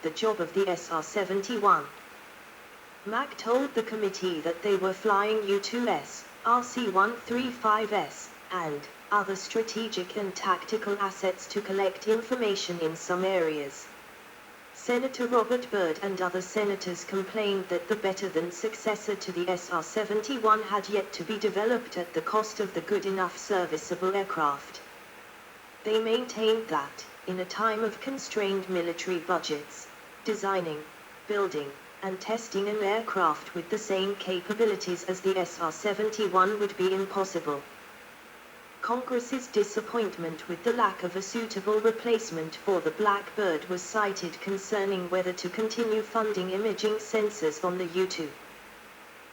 the job of the SR-71. Mack told the committee that they were flying U-2S, RC-135S, and other strategic and tactical assets to collect information in some areas. Senator Robert Byrd and other senators complained that the better-than successor to the SR-71 had yet to be developed at the cost of the good enough serviceable aircraft. They maintained that, in a time of constrained military budgets, designing, building, and testing an aircraft with the same capabilities as the SR-71 would be impossible. Congress's disappointment with the lack of a suitable replacement for the Blackbird was cited concerning whether to continue funding imaging sensors on the U-2.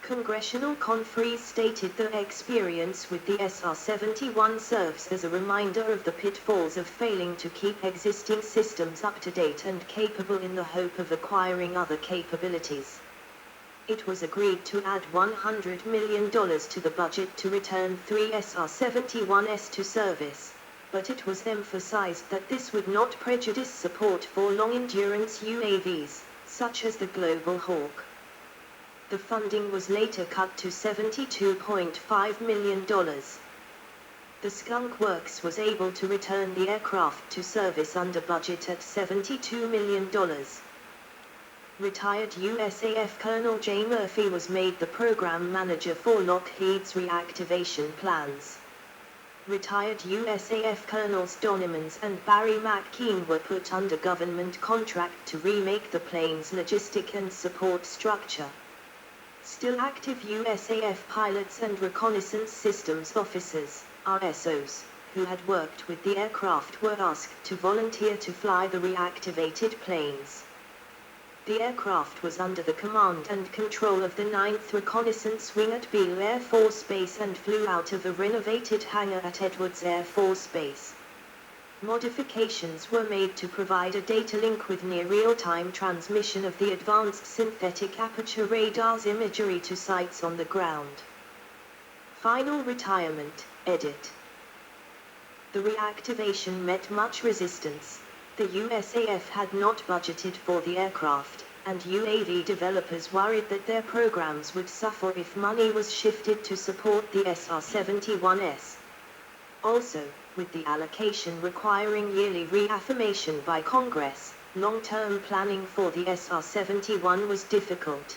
Congressional conferees stated their experience with the SR-71 serves as a reminder of the pitfalls of failing to keep existing systems up to date and capable in the hope of acquiring other capabilities. It was agreed to add $100 million to the budget to return 3 SR-71s to service, but it was emphasized that this would not prejudice support for long-endurance UAVs, such as the Global Hawk. The funding was later cut to $72.5 million. The Skunk Works was able to return the aircraft to service under budget at $72 million. Retired USAF Colonel J. Murphy was made the program manager for Lockheed's reactivation plans. Retired USAF Colonels Don Emmons and Barry McKean were put under government contract to remake the plane's logistic and support structure. Still active USAF pilots and reconnaissance systems officers, RSOs, who had worked with the aircraft were asked to volunteer to fly the reactivated planes. The aircraft was under the command and control of the 9th Reconnaissance Wing at Beale Air Force Base and flew out of a renovated hangar at Edwards Air Force Base. Modifications were made to provide a data link with near real-time transmission of the advanced synthetic aperture radar's imagery to sites on the ground. Final retirement, edit. The reactivation met much resistance. The USAF had not budgeted for the aircraft, and UAV developers worried that their programs would suffer if money was shifted to support the SR-71s. Also, with the allocation requiring yearly reaffirmation by Congress, long-term planning for the SR-71 was difficult.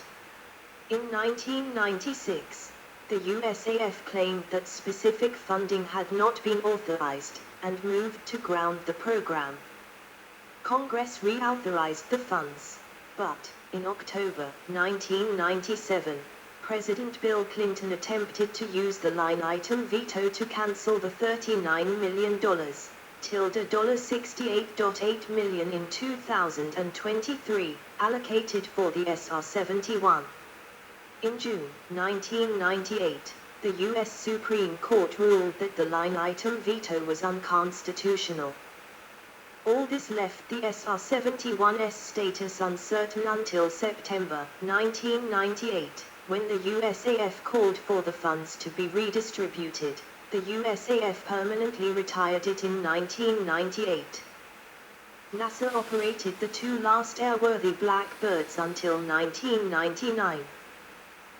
In 1996, the USAF claimed that specific funding had not been authorized, and moved to ground the program. Congress reauthorized the funds, but, in October 1997, President Bill Clinton attempted to use the line-item veto to cancel the $39 million, $68.8 million in 2023, allocated for the SR-71. In June 1998, the U.S. Supreme Court ruled that the line-item veto was unconstitutional. All this left the SR-71's status uncertain until September 1998, when the USAF called for the funds to be redistributed. The USAF permanently retired it in 1998. NASA operated the 2 last airworthy Blackbirds until 1999.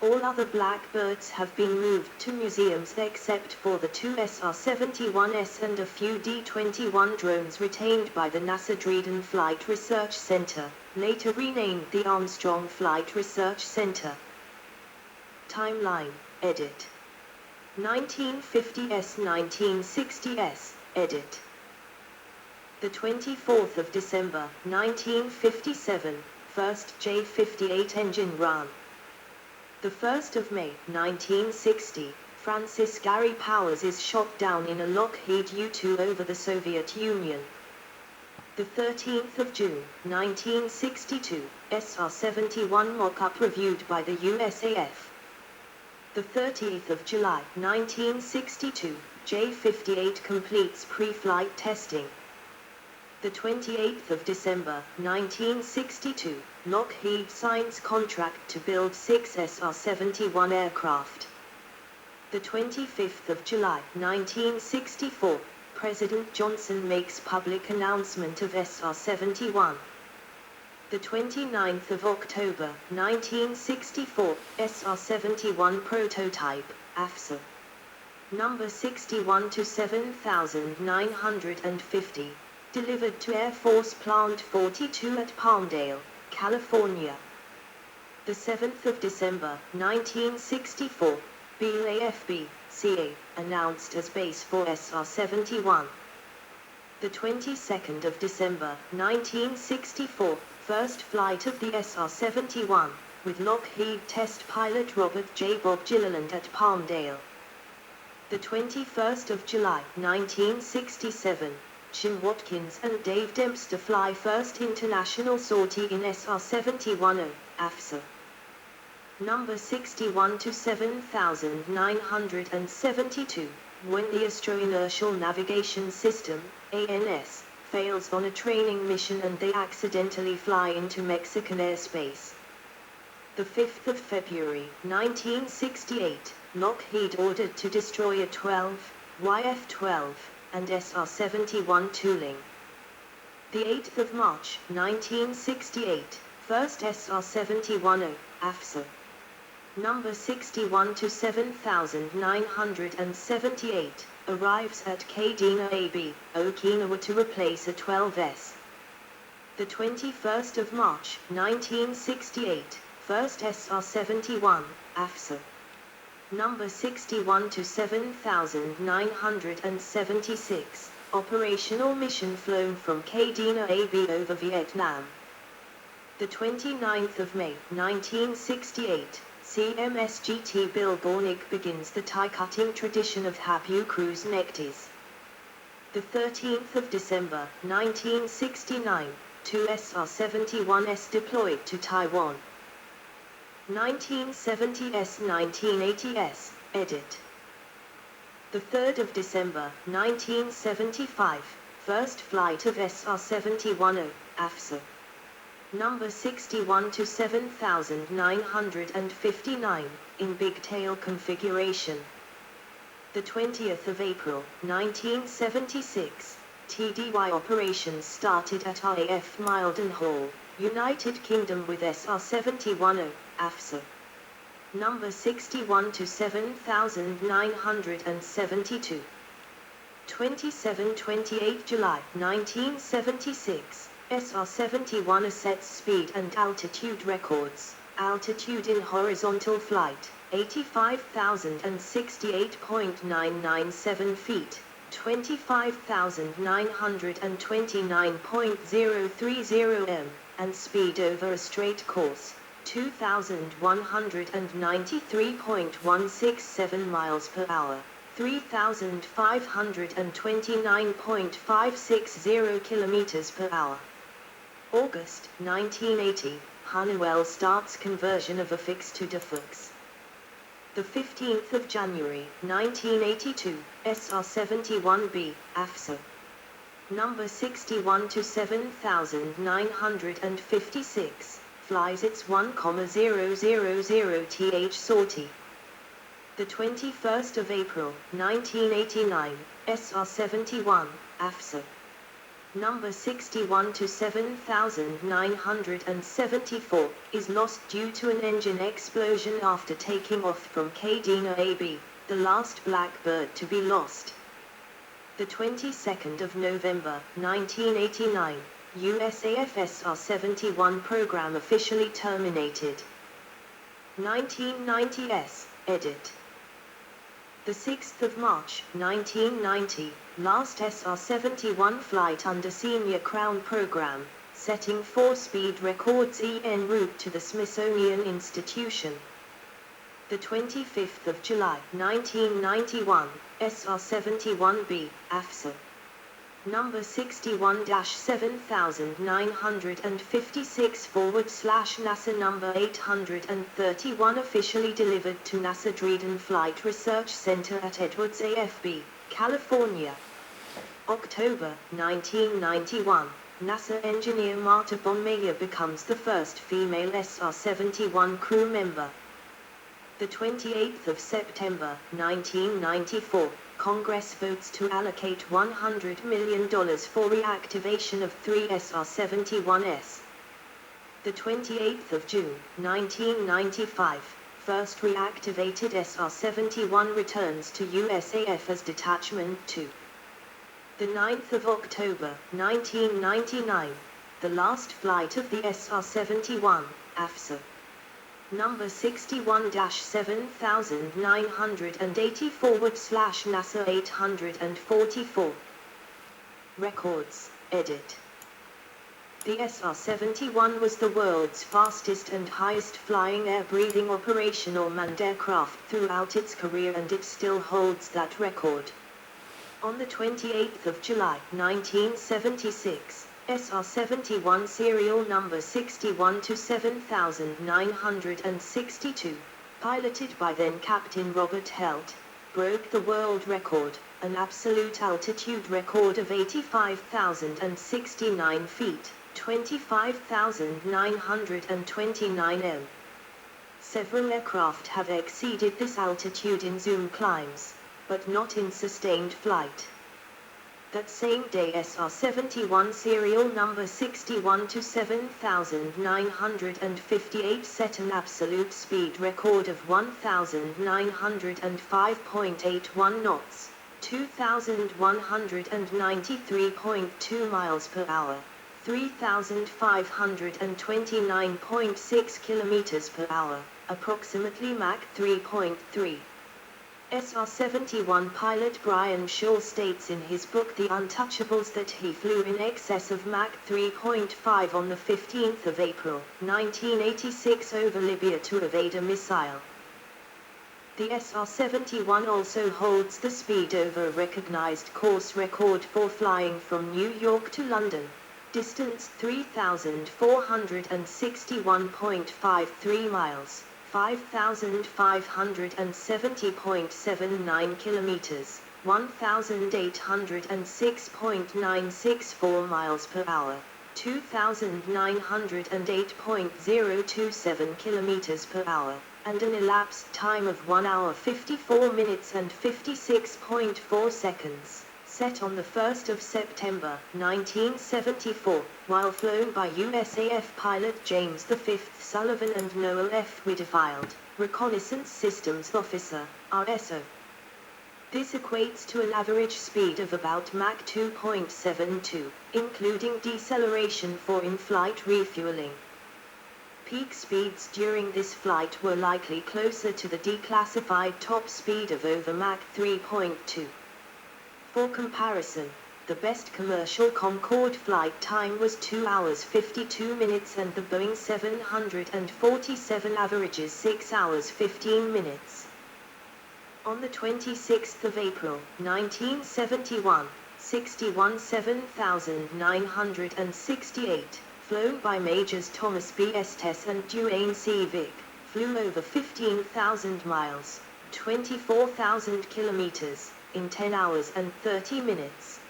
All other Blackbirds have been moved to museums except for the 2 SR-71s and a few D-21 drones retained by the NASA Dredon Flight Research Center, later renamed the Armstrong Flight Research Center. Timeline, edit. 1950s 1960s, edit. The 24th of December, 1957, first J-58 engine run. The 1st of May, 1960, Francis Gary Powers is shot down in a Lockheed U-2 over the Soviet Union. The 13th of June, 1962, SR-71 mock-up reviewed by the USAF. The 30th of July, 1962, J-58 completes pre-flight testing. The 28th of December, 1962, Lockheed signs contract to build 6 SR-71 aircraft. The 25th of July, 1964, President Johnson makes public announcement of SR-71. The The 29th of October, 1964, SR-71 prototype, AFSA. Number 61 to 7950, delivered to Air Force Plant 42 at Palmdale, California. The 7th of December, 1964, BAFB, CA, announced as base for SR-71. The 22nd of December, 1964, first flight of the SR-71, with Lockheed test pilot Robert J. Bob Gilliland at Palmdale. The 21st of July, 1967, Jim Watkins and Dave Dempster fly first international sortie in SR-71, AFSA. Number 61 to 7972, when the Astro-Inertial Navigation System, ANS, fails on a training mission and they accidentally fly into Mexican airspace. The 5th of February, 1968, Lockheed ordered to destroy A-12, YF-12, and SR-71 tooling. The 8th of March, 1968, first SR-71, AFSA. Number 61 to 7978, arrives at Kadena AB, Okinawa to replace A-12S. The 21st of March, 1968, first SR-71, AFSA. Number 61 to 7976, operational mission flown from Kadena AB over Vietnam. The 29th of May, 1968, CMSGT Bill Bornick begins the tie-cutting tradition of Hapu Cruise Nectis. The 13th of December, 1969, two SR-71s deployed to Taiwan. 1970s 1980s, edit. The 3rd of December, 1975, first flight of SR-71, AFSA. Number 61 to 7959, in big tail configuration. The 20th of April, 1976, TDY operations started at RAF Mildenhall, United Kingdom with SR-71, AFSA. Number 61 to 7972. 27-28 July, 1976. SR-71 sets speed and altitude records. Altitude in horizontal flight, 85,068.997 feet, 25,929.030 m, and speed over a straight course, 2,193.167 miles per hour. 3,529.560 kilometers per hour. August 1980, Honeywell starts conversion of affix to defix. The 15th of January, 1982, SR-71B, AFSA. Number 61 to 7956, flies its 1,000 th sortie. The 21st of April, 1989, SR-71, AFSA. Number 61 to 7974, is lost due to an engine explosion after taking off from Kadena AB, the last Blackbird to be lost. The 22nd of November, 1989, USAF SR-71 program officially terminated. 1990s, edit. The 6th of March, 1990, last SR-71 flight under Senior Crown Program, setting 4-speed records en route to the Smithsonian Institution. The 25th of July, 1991, SR-71B, AFSA. Number 61-7956 / number 831 officially delivered to NASA Dredon Flight Research Center at Edwards AFB, California. October 1991, NASA engineer Marta von Meyer becomes the first female SR-71 crew member. The 28th of September, 1994, Congress votes to allocate $100 million for reactivation of 3 SR-71s. The 28th of June, 1995, first reactivated SR-71 returns to USAF as Detachment 2. The 9th of October, 1999, the last flight of the SR-71, AFSA. Number 61-7980/NASA 844. Records, edit. The SR-71 was the world's fastest and highest-flying air-breathing operational manned aircraft throughout its career, and it still holds that record. On the 28th of July, 1976, SR-71 serial number 61-7962, piloted by then-Captain Robert Helt, broke the world record, an absolute altitude record of 85,069 feet, 25,929 m. Several aircraft have exceeded this altitude in zoom climbs, but not in sustained flight. That same day, SR-71 serial number 61-7958 set an absolute speed record of 1,905.81 knots, 2,193.2 miles per hour, 3,529.6 kilometers per hour, approximately Mach 3.3. SR-71 pilot Brian Shaw states in his book The Untouchables that he flew in excess of Mach 3.5 on the 15th of April, 1986 over Libya to evade a missile. The SR-71 also holds the speed over a recognized course record for flying from New York to London, distance 3,461.53 miles, 5,570.79 kilometers, 1,806.964 miles per hour, 2,908.027 kilometers per hour, and an elapsed time of 1 hour 54 minutes and 56.4 seconds, set on the 1st of September, 1974, while flown by USAF pilot James V. Sullivan and Noel F. Whitfield, Reconnaissance Systems Officer, RSO. This equates to an average speed of about Mach 2.72, including deceleration for in-flight refueling. Peak speeds during this flight were likely closer to the declassified top speed of over Mach 3.2. For comparison, the best commercial Concorde flight time was 2 hours 52 minutes and the Boeing 747 averages 6 hours 15 minutes. On the 26th of April, 1971, 61-7968, flown by Majors Thomas B. Estes and Duane C. Vick, flew over 15,000 miles, 24,000 kilometers, in 10 hours and 30 minutes.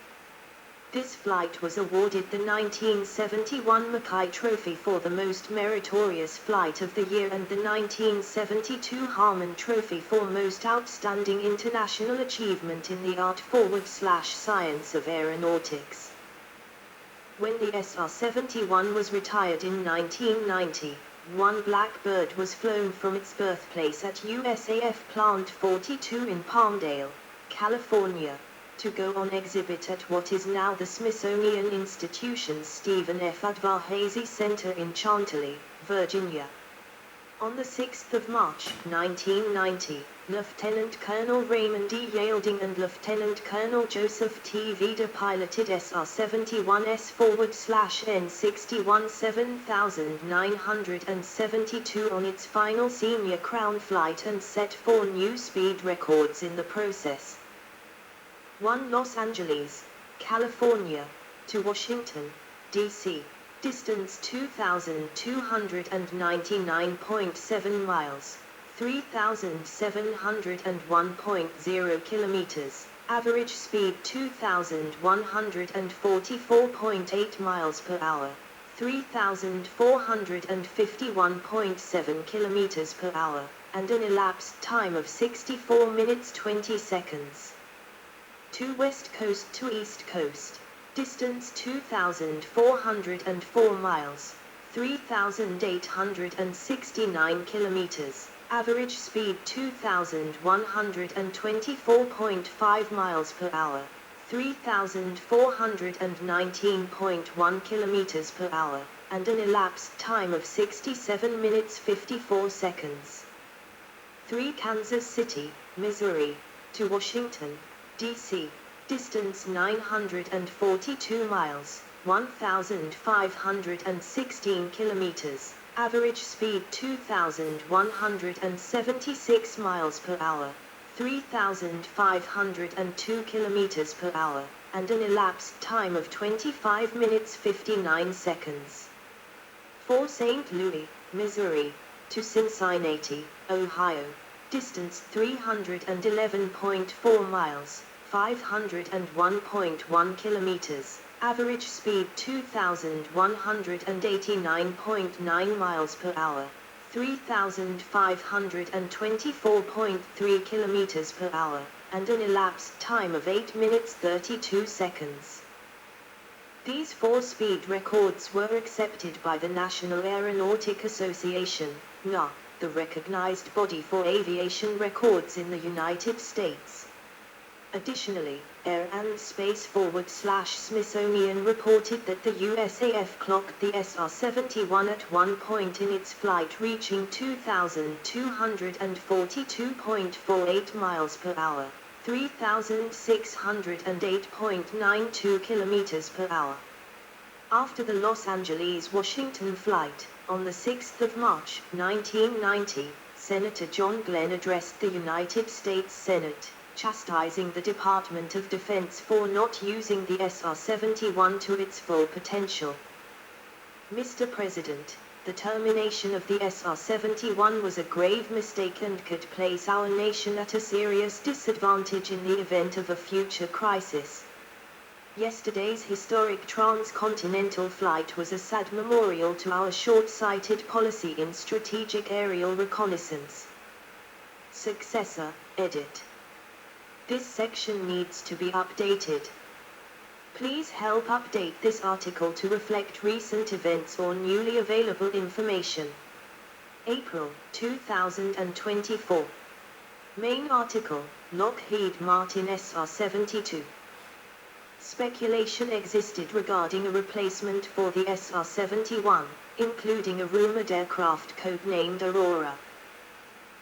This flight was awarded the 1971 Mackay Trophy for the most meritorious flight of the year and the 1972 Harmon Trophy for most outstanding international achievement in the art/science of aeronautics. When the SR-71 was retired in 1990, one Blackbird was flown from its birthplace at USAF Plant 42 in Palmdale, California, to go on exhibit at what is now the Smithsonian Institution's Stephen F. Advarhazy Center in Chantilly, Virginia. On the 6th of March, 1990, Lieutenant Colonel Raymond E. Yalding and Lieutenant Colonel Joseph T. Vida piloted SR-71S/N61 7972 on its final senior crown flight and set 4 new speed records in the process. 1 Los Angeles, California, to Washington, D.C., distance 2,299.7 miles, 3,701.0 kilometers, average speed 2,144.8 miles per hour, 3,451.7 kilometers per hour, and an elapsed time of 64 minutes 20 seconds. To West Coast to East Coast, distance 2,404 miles, 3,869 kilometers, average speed 2,124.5 miles per hour, 3,419.1 kilometers per hour, and an elapsed time of 67 minutes 54 seconds. 3. Kansas City, Missouri, to Washington, D.C., distance 942 miles, 1,516 kilometers, average speed 2,176 miles per hour, 3,502 kilometers per hour, and an elapsed time of 25 minutes 59 seconds. 4. St. Louis, Missouri, to Cincinnati, Ohio, distance 311.4 miles, 501.1 kilometers, average speed 2,189.9 miles per hour, 3,524.3 kilometers per hour, and an elapsed time of 8 minutes 32 seconds. These 4 speed records were accepted by the National Aeronautic Association, NA, the recognized body for aviation records in the United States. Additionally, Air and Space Forward/Smithsonian reported that the USAF clocked the SR-71 at one point in its flight reaching 2,242.48 miles per hour, 3,608.92 kilometers per hour. After the Los Angeles-Washington flight, on the 6th of March, 1990, Senator John Glenn addressed the United States Senate, chastising the Department of Defense for not using the SR-71 to its full potential. Mr. President, the termination of the SR-71 was a grave mistake and could place our nation at a serious disadvantage in the event of a future crisis. Yesterday's historic transcontinental flight was a sad memorial to our short-sighted policy in strategic aerial reconnaissance. Successor, edit. This section needs to be updated. Please help update this article to reflect recent events or newly available information. April 2024. Main article, Lockheed Martin SR-72. Speculation existed regarding a replacement for the SR-71, including a rumored aircraft codenamed Aurora.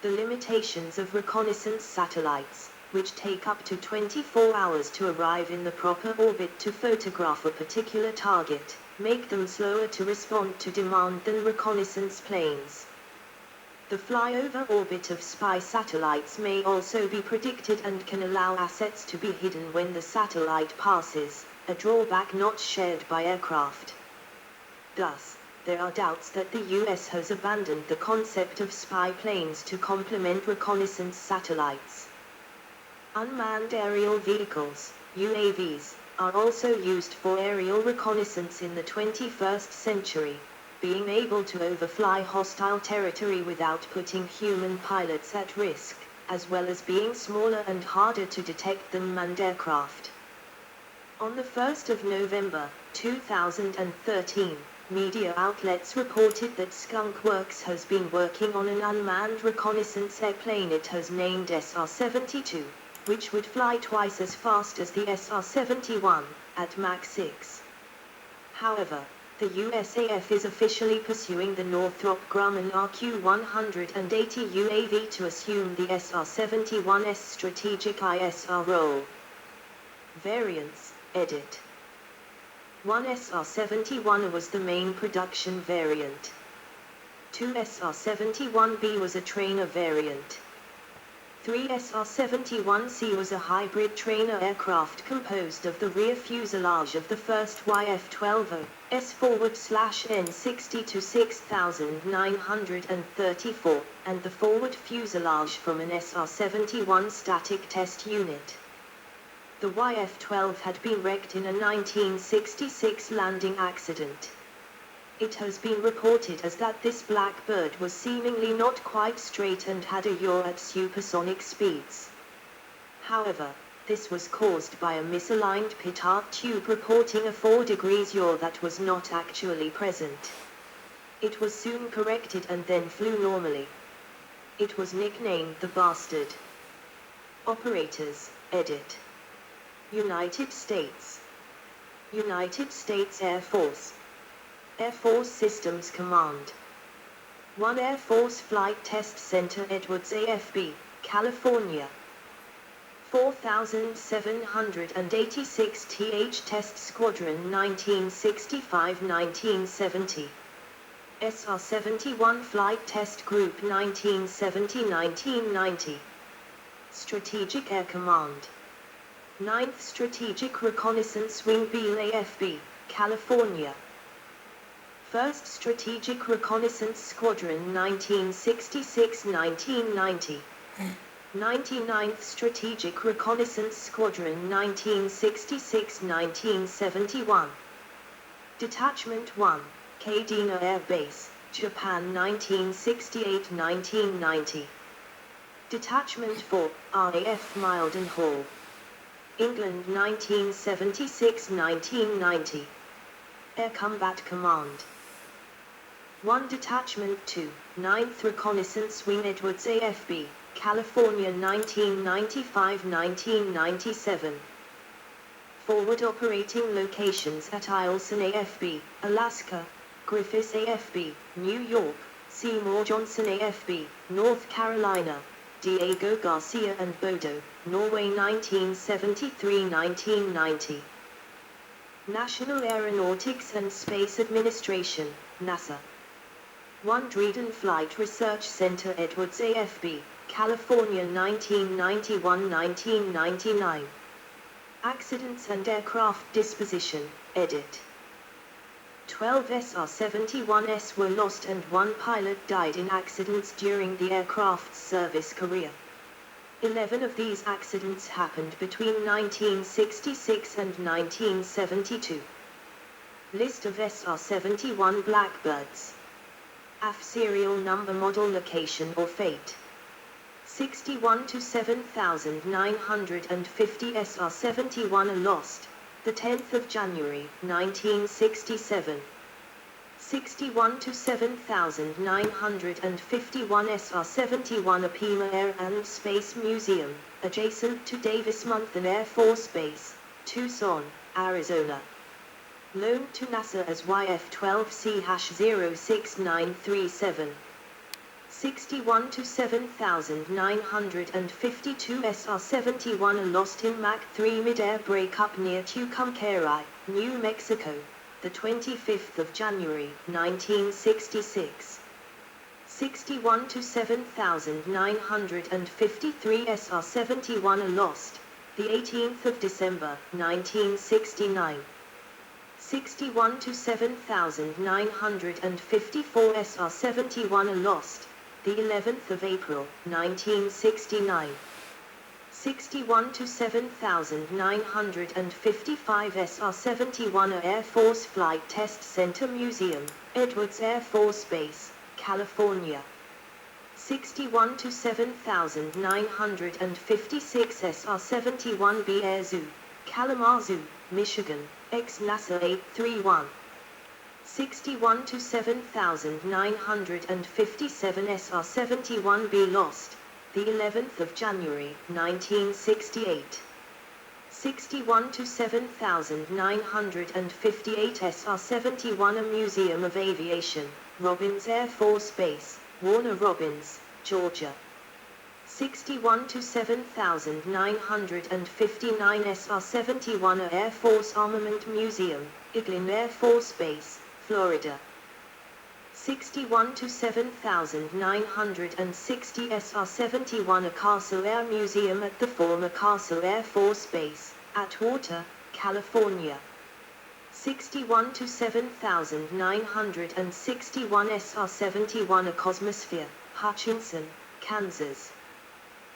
The limitations of reconnaissance satellites, which take up to 24 hours to arrive in the proper orbit to photograph a particular target, make them slower to respond to demand than reconnaissance planes. The flyover orbit of spy satellites may also be predicted and can allow assets to be hidden when the satellite passes, a drawback not shared by aircraft. Thus, there are doubts that the US has abandoned the concept of spy planes to complement reconnaissance satellites. Unmanned aerial vehicles, UAVs, are also used for aerial reconnaissance in the 21st century, being able to overfly hostile territory without putting human pilots at risk, as well as being smaller and harder to detect than manned aircraft. On the 1st of November, 2013, media outlets reported that Skunk Works has been working on an unmanned reconnaissance airplane it has named SR-72, which would fly twice as fast as the SR-71, at Mach 6. However, the USAF is officially pursuing the Northrop Grumman RQ-180 UAV to assume the SR-71's strategic ISR role. Variants, edit. 1 SR-71 was the main production variant. 2 SR-71B was a trainer variant. 3 SR-71C was a hybrid trainer aircraft composed of the rear fuselage of the first YF-12S forward/N60 to 6934, and the forward fuselage from an SR-71 static test unit. The YF-12 had been wrecked in a 1966 landing accident. It has been reported as that this Blackbird was seemingly not quite straight and had a yaw at supersonic speeds. However, this was caused by a misaligned petard tube reporting a 4 degrees yaw that was not actually present. It was soon corrected and then flew normally. It was nicknamed the Bastard. Operators, edit. United States. United States Air Force. Air Force Systems Command. 1 Air Force Flight Test Center, Edwards, AFB, California. 4786 TH Test Squadron 1965-1970. SR-71 Flight Test Group 1970-1990. Strategic Air Command. 9th Strategic Reconnaissance Wing, Beale, AFB, California. 1st Strategic Reconnaissance Squadron 1966-1990. 99th Strategic Reconnaissance Squadron 1966-1971. Detachment 1, Kadena Air Base, Japan 1968-1990. Detachment 4, RAF Mildenhall, England 1976-1990. Air Combat Command. 1 Detachment 2, 9th Reconnaissance Wing, Edwards, AFB, California 1995-1997. Forward operating locations at Eielson, AFB, Alaska, Griffiths, AFB, New York, Seymour Johnson, AFB, North Carolina, Diego Garcia and Bodo, Norway 1973-1990. National Aeronautics and Space Administration, NASA. 1 Dredon Flight Research Center, Edwards, AFB, California 1991-1999. Accidents and Aircraft Disposition, edit. 12 SR-71s were lost and 1 pilot died in accidents during the aircraft's service career. 11 of these accidents happened between 1966 and 1972. List of SR-71 Blackbirds. AF serial number, model, location or fate. 61 to 7,950 SR-71 are lost, the 10th of January, 1967. 61 to 7,951 SR-71 at Pima Air and Space Museum, adjacent to Davis-Monthan Air Force Base, Tucson, Arizona. Loaned to NASA as YF-12C-06937. 61 to 7,952 SR-71 are lost in Mach 3 mid-air breakup near Tucumcari, New Mexico, the 25th of January, 1966. 61 to 7,953 SR-71 are lost, the 18th of December, 1969. 61 to 7,954 SR-71 are lost, the 11th of April, 1969. 61 to 7,955 SR-71 at Air Force Flight Test Center Museum, Edwards Air Force Base, California. 61 to 7,956 SR-71 B Air Zoo, Kalamazoo, Michigan, ex-NASA 831. 61 to 7,957 SR-71B lost, the 11th of January, 1968. 61 to 7,958 SR-71 A Museum of Aviation, Robins Air Force Base, Warner Robins, Georgia. 61 to 7,959 SR-71 A Air Force Armament Museum, Eglin Air Force Base, Florida. 61 to 7,960 SR-71 A Castle Air Museum at the former Castle Air Force Base, Atwater, California. 61 to 7,961 SR-71 A Cosmosphere, Hutchinson, Kansas.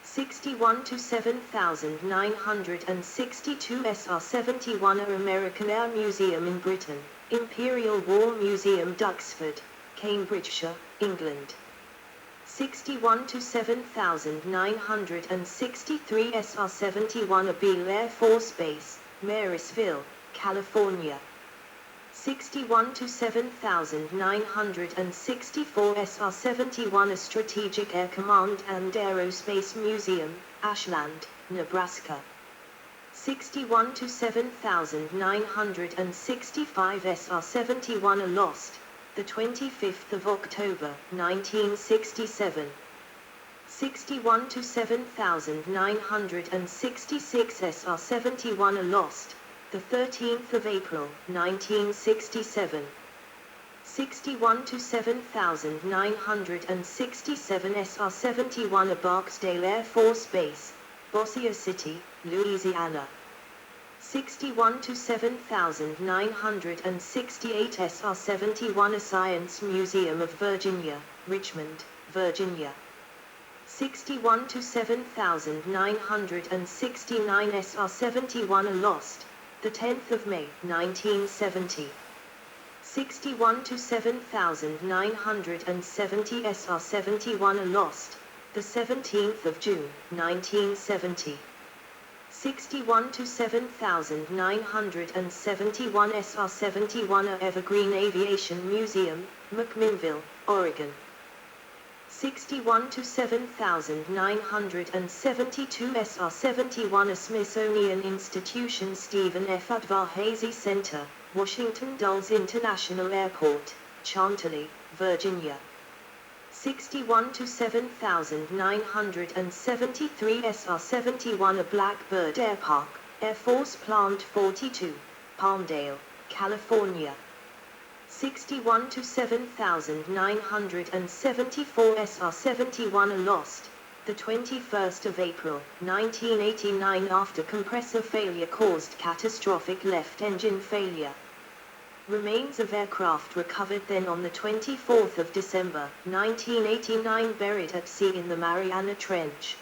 61 to 7,962 SR-71 A American Air Museum in Britain, Imperial War Museum Duxford, Cambridgeshire, England. 61 to 7,963 SR-71 A Beale Air Force Base, Marysville, California. 61 to 7964 SR-71 A Strategic Air Command and Aerospace Museum, Ashland, Nebraska. 61 to 7965 SR-71 A Lost, the 25th of October, 1967. 61 to 7966 SR-71 A Lost, the 13th of April, 1967. 61 to 7967 SR-71 A Barksdale Air Force Base, Bossier City, Louisiana. 61 to 7968 SR-71 A Science Museum of Virginia, Richmond, Virginia. 61 to 7969 SR-71 A Lost, the 10th of May, 1970. 61 to 7970 SR-71 A Lost, the 17th of June, 1970. 61 to 7971 SR-71 A Evergreen Aviation Museum, McMinnville, Oregon. 61 to 7972 SR-71 A Smithsonian Institution Stephen F. Udvar-Hazy Center, Washington Dulles International Airport, Chantilly, Virginia. 61 to 7973 SR-71 A Blackbird Air Park, Air Force Plant 42, Palmdale, California. 61 to 7974 SR-71 A Lost, the 21st of April, 1989 after compressor failure caused catastrophic left engine failure. Remains of aircraft recovered then on the 24th of December, 1989 buried at sea in the Mariana Trench.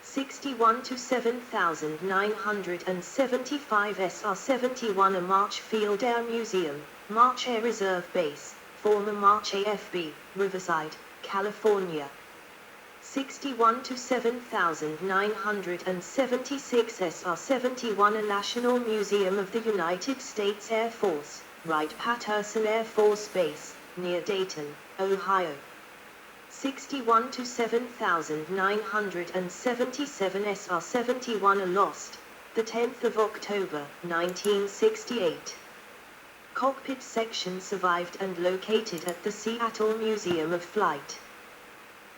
61 to 7975 SR-71 A March Field Air Museum, March Air Reserve Base, former March AFB, Riverside, California. 61 to 7976 SR-71 A National Museum of the United States Air Force, Wright-Patterson Air Force Base, near Dayton, Ohio. 61 to 7977 SR-71 A Lost, the 10th of October, 1968. Cockpit section survived and located at the Seattle Museum of Flight.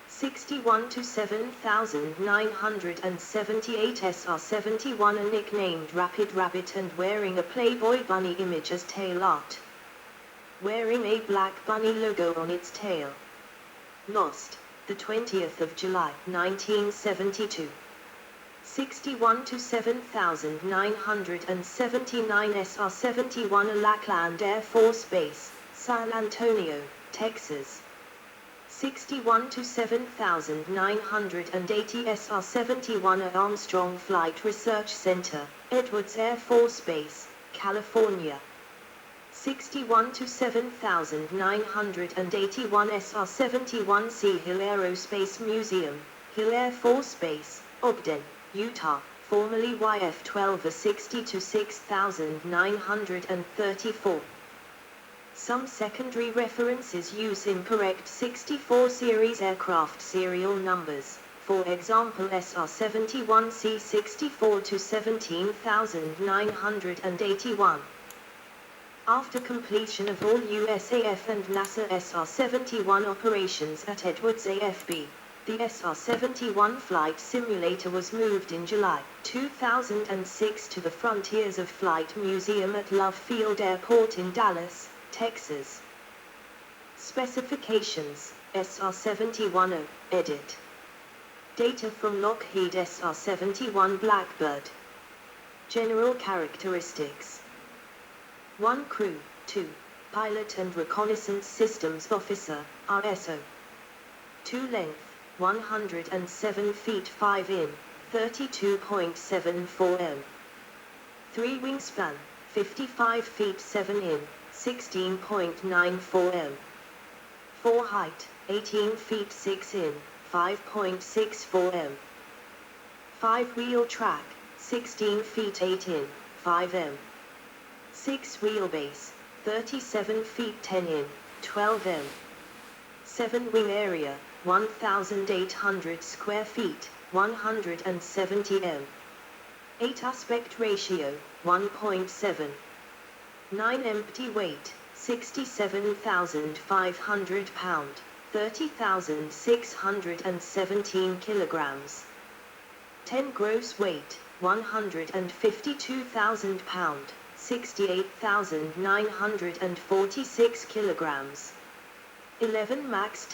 61 to 7978 SR-71 A nicknamed Rapid Rabbit and wearing a Playboy bunny image as tail art. Wearing a black bunny logo on its tail. Lost, the 20th of July, 1972. 61 to 7979 SR-71 A Lackland Air Force Base, San Antonio, Texas. 61 to 7980 SR-71 A Armstrong Flight Research Center, Edwards Air Force Base, California. 61 to 7981 SR-71 Sea Hill Aerospace Museum, Hill Air Force Base, Ogden, Utah, formerly YF-12 A 60 to 6934. Some secondary references use incorrect 64 series aircraft serial numbers, for example SR-71 C-64 to 17981. After completion of all USAF and NASA SR-71 operations at Edwards AFB, the SR-71 flight simulator was moved in July 2006 to the Frontiers of Flight Museum at Love Field Airport in Dallas, Texas. Specifications: SR-71 edit. Data from Lockheed SR-71 Blackbird. General characteristics: 1 crew, 2 pilot and reconnaissance systems officer, RSO. 2 length, 107 feet 5 in, 32.74 m. 3 wingspan, 55 feet 7 in, 16.94 m. 4 height, 18 feet 6 in, 5.64 m. 5 wheel track, 16 feet 8 in, 5 m. 6 wheelbase, 37 feet 10 in, 12 m. 7 wing area, 1,800 square feet, 170 m. 8 aspect ratio, 1.7. 9 empty weight, 67,500 pound, 30,617 kilograms. 10 gross weight, 152,000 pound, 68,946 kilograms. 11 max